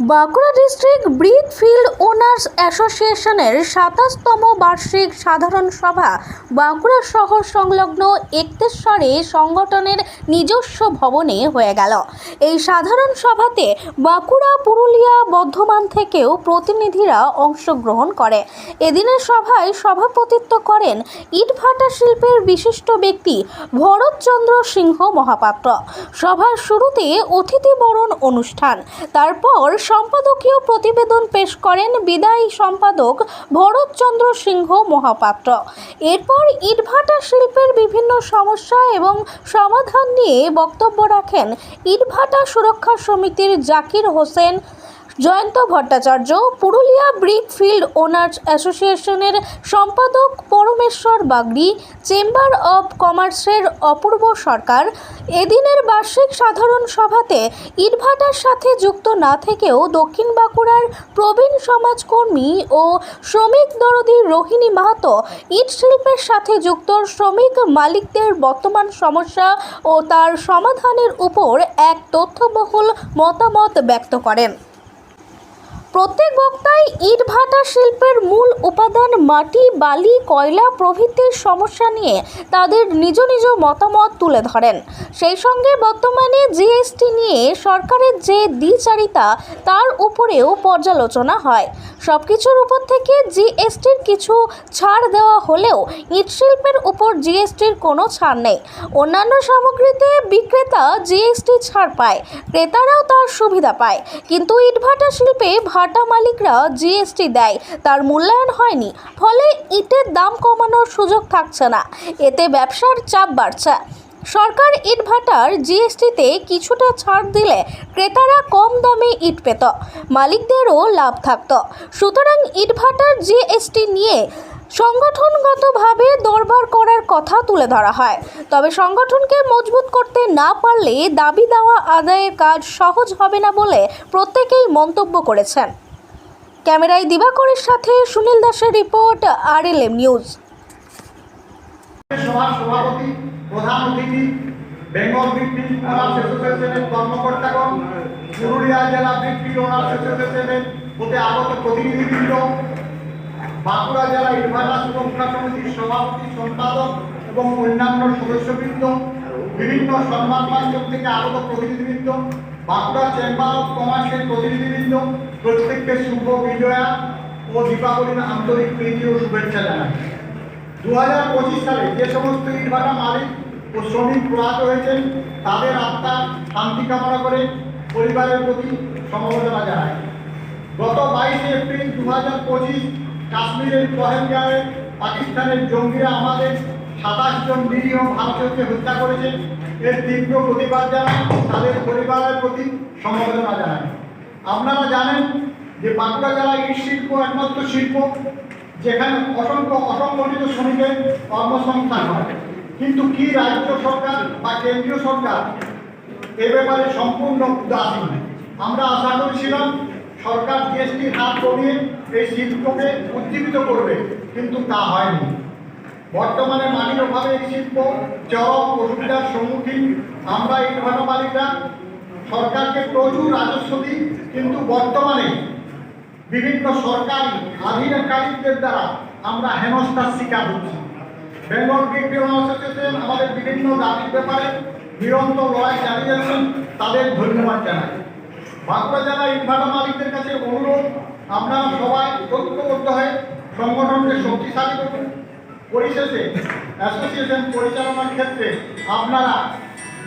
Bankura district brick field owners অ্যাসোসিয়েশনের ২৭তম বার্ষিক সাধারণ সভা বাঁকুড়া শহর সংলগ্ন একতেশ্বরে সংগঠনের নিজস্ব ভবনে হয়ে গেল। এই সাধারণ সভাতে বাঁকুড়া, পুরুলিয়া, বর্ধমান থেকেও প্রতিনিধিরা অংশগ্রহণ করে। এদিনের সভায় সভাপতিত্ব করেন ইটভাটা শিল্পের বিশিষ্ট ব্যক্তি ভরতচন্দ্র সিংহ মহাপাত্র। সভার শুরুতে অতিথি বরণ অনুষ্ঠান, তারপর সম্পাদকীয় প্রতিবেদন পেশ করেন বিদায়ী সম্পাদক ভরতচন্দ্র সিংহ মহাপাত্র। এরপর ইটভাটা শিল্পের বিভিন্ন সমস্যা এবং সমাধান নিয়ে বক্তব্য রাখেন ইটভাটা সুরক্ষা সমিতির Zakir Hossain, Jayanta Bhattacharya, Purulia brick field owners অ্যাসোসিয়েশনের সম্পাদক পরমেশ্বর বাগড়ি, চেম্বার অব কমার্সের অপূর্ব সরকার। এদিনের বার্ষিক সাধারণ সভাতে ইটভাটার সাথে যুক্ত না থেকেও দক্ষিণ বাঁকুড়ার প্রবীণ সমাজকর্মী ও শ্রমিক দরদী রোহিণী মাহাতো ইট শিল্পের সাথে যুক্ত শ্রমিক মালিকদের বর্তমান সমস্যা ও তার সমাধানের উপর এক তথ্যবহুল মতামত ব্যক্ত করেন। প্রত্যেক বক্তাই ইটভাটা শিল্পের মূল উপাদান মাটি, বালি, কয়লা প্রভৃতির সমস্যা নিয়ে তাদের নিজ নিজ মতামত তুলে ধরেন। সেই সঙ্গে বর্তমানে জিএসটি নিয়ে সরকারের যে দ্বিচারিতা তার উপরেও পর্যালোচনা হয়। সবকিছুর উপর থেকে জিএসটির কিছু ছাড় দেওয়া হলেও ইট শিল্পের উপর জিএসটির কোনো ছাড় নেই। অন্যান্য সামগ্রীতে বিক্রেতা জিএসটি ছাড় পায়, ক্রেতারাও তার সুবিধা পায়, কিন্তু ইটভাটা শিল্পে ভাটা মালিকরা জিএসটি দেয়, তার মূল্যায়ন হয়নি। ফলে ইটের দাম কমানোর সুযোগ থাকছে না, এতে ব্যবসার চাপ বাড়ছে। সরকার ইটভাটার জিএসটিতে কিছুটা ছাড় দিলে ক্রেতারা কম দামে ইট পেত, মালিকদেরও লাভ থাকত। সুতরাং ইটভাটার জিএসটি নিয়ে সংগঠনগতভাবে দরবার করার কথা তুলে ধরা হয়। তবে সংগঠনকে মজবুত করতে না পারলে দাবি দেওয়া আদায়ের কাজ সহজ হবে না বলে প্রত্যেকেই মন্তব্য করেছেন। ক্যামেরায় দিবাকরের সাথে সুনীল দাসের রিপোর্ট, RLM নিউজ। সভাপতি, প্রধান অতিথি, বেঙ্গল ব্রিক ফিল্ড ওনার্স অ্যাসোসিয়েশনের কর্মকর্তাগণ, পুরুলিয়া জেলা ব্রিক ফিল্ড ওনার্স অ্যাসোসিয়েশনের প্রতি আগত প্রতিনিধিবৃন্দ, বাঁকুড়া জেলা ইটভাটা সুরক্ষা সমিতির সভাপতি, সম্পাদক এবং অন্যান্য সদস্যবৃন্দ, বিভিন্ন সম্মান মাধ্যম থেকে আগত প্রতিনিধিবৃন্দ, বাঁকুড়া চেম্বার অব কমার্সের প্রতিনিধিবৃন্দ, প্রত্যেককে শুভ বিজয়া ও দীপাবলির আন্তরিক প্রীতি ও শুভেচ্ছা জানাই। 2025 সালে যে সমস্ত ইটভাটা মালিক ও শ্রমিক প্রয়াত হয়েছেন তাদের আত্মার শান্তি কামনা করে পরিবারের প্রতি সমবেদনা জানাই। গত 22 এপ্রিল 2025 কাশ্মীরের পহেলগাঁওয়ে পাকিস্তানের জঙ্গিরা আমাদের 27 জন নিরীহ ভারতীয়কে হত্যা করেছে। এর তীব্র প্রতিবাদ জানাই, তাদের পরিবারের প্রতি সমবেদনা জানাই। আপনারা জানেন যে বাঁকুড়া জেলা ইট শিল্প একমাত্র শিল্প যেখানে অসংখ্য অসংগঠিত শ্রমিকের কর্মসংস্থান হয়, কিন্তু কি রাজ্য সরকার বা কেন্দ্রীয় সরকার এ ব্যাপারে সম্পূর্ণ উদাসীন। আমরা আশা করেছিলাম সরকার জিএসটির হার কমিয়ে এই শিল্পকে উজ্জীবিত করবে, কিন্তু তা হয়নি। বর্তমানে মাটির অভাবে এই শিল্প চরম অসুবিধার সম্মুখীন। আমরা ইটভাটা মালিকরা সরকারকে প্রচুর রাজস্ব দিই, কিন্তু বর্তমানে বিভিন্ন সরকারি আধিকারিকদের দ্বারা আমরা হেনস্থার শিকার হচ্ছি। বেঙ্গল ব্রিক ফিল্ড অ্যাসোসিয়েশন আমাদের বিভিন্ন দাবির ব্যাপারে নিরন্তর লড়াই চালিয়ে যাচ্ছেন, তাদের ধন্যবাদ জানাই। বাঁকুড়া জেলা ইটভাটা মালিকদের কাছে অনুরোধ, আপনারা সবাই ঐক্যবদ্ধ হয়ে সংগঠনকে শক্তিশালী করুন। পরিশেষে অ্যাসোসিয়েশন পরিচালনার ক্ষেত্রে আপনারা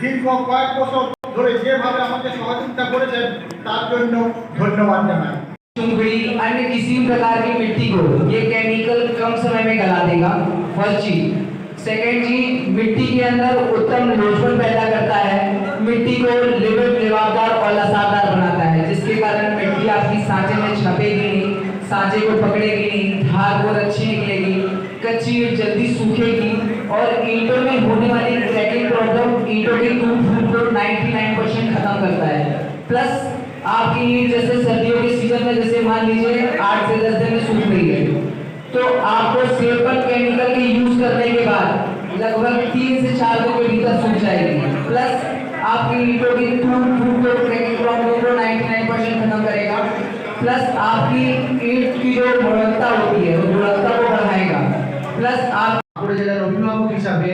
দীর্ঘ কয়েক বছর ধরে যেভাবে আমাদের সহযোগিতা করেছেন তার জন্য ধন্যবাদ জানাই। अन्य किसी प्रकार की मिट्टी को ये केमिकल कम समय में गला देगा, फर्स्ट चीज। सेकेंड चीज, मिट्टी के अंदर उत्तम लोचपन पैदा करता है, मिट्टी को लिबावदार और लसादार बनाता है, जिसके कारण मिट्टी आपकी सांचे में छपेगी नहीं, सांचे को पकड़ेगी नहीं, धार बहुत अच्छी निकलेगी, कच्ची ईंट जल्दी सूखेगी और ईंटों में होने वाली क्रैकिंग प्रॉब्लम ईंटों के टूट फूट को 99% खत्म करता है। प्लस आपकी ईंट जैसे सर्दियों के सीजन में जैसे मान लीजिए 8 से 10 दिन में सूख रही है, तो आपको सेपल केमिकल के यूज करने के बाद लगभग 3 से 4 दिन के भीतर सूख जाएगी। प्लस आपकी ईंटों की टूट फूट को क्रैकिंग प्रॉब्लम को 99% खत्म करेगा। प्लस आपकी ईंट की जो गुणवत्ता होती है वो गुणवत्ता को बढ़ाएगा, प्लस आप বাঁকুড়া জেলার অভিভাবক হিসাবে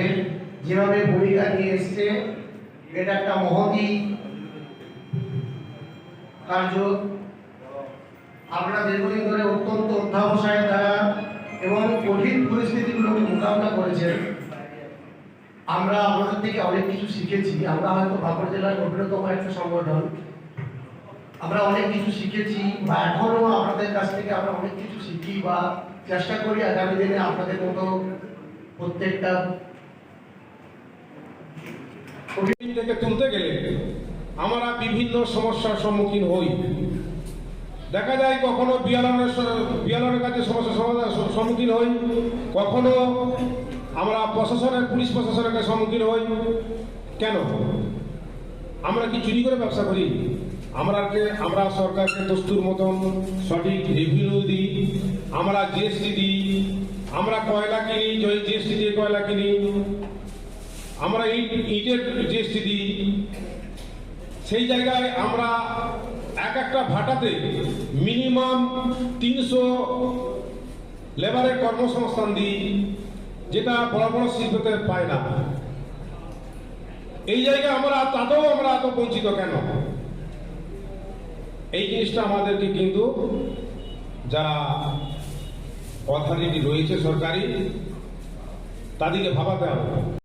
যেভাবে ভূমিকা নিয়ে এসছে এটা একটা মহতী কার্য। আপনারা দীর্ঘদিন ধরে অত্যন্ত অধ্যাবসায়ের দ্বারা এবং কঠিন পরিস্থিতিগুলোকে মোকাবিলা করেছেন। আমরা আপনাদের থেকে অনেক কিছু শিখেছি। আমরা হয়তো বাঁকুড়া জেলার অন্যতম একটা সংগঠন, আমরা অনেক কিছু শিখেছি বা এখনো আপনাদের কাছ থেকে আমরা অনেক কিছু শিখি বা চেষ্টা করি আগামী দিনে আপনাদের মতো প্রত্যেকটা থেকে তুলতে গেলে আমরা বিভিন্ন সমস্যার সম্মুখীন হই। দেখা যায় কখনো বিয়ালনের কাছে সমস্যার সম্মুখীন হই, কখনো আমরা পুলিশ প্রশাসনের কাছে সম্মুখীন হই। কেন? আমরা কি চুরি করে ব্যবসা করি? আমরা সরকারকে দস্তুর মতন সঠিক রেভিনিউ দিই, আমরা জিএসটি দিই, আমরা কয়লা কিনি, জিএসটি দিয়ে কয়লা কিনি, আমরা ইটের জিএসটি দিই। সেই জায়গায় আমরা একটা ভাটাতে মিনিমাম 300 লেবারের কর্মসংস্থান দিই, যেটা বড় বড় শিল্পতে পায় না। এই জায়গায় আমরা এত বঞ্চিত কেন? এই জিনিসটা আমাদেরকে কিন্তু যারা অথরিটি রয়েছে সরকারি, তাদেরকে ভাবাতে হবে।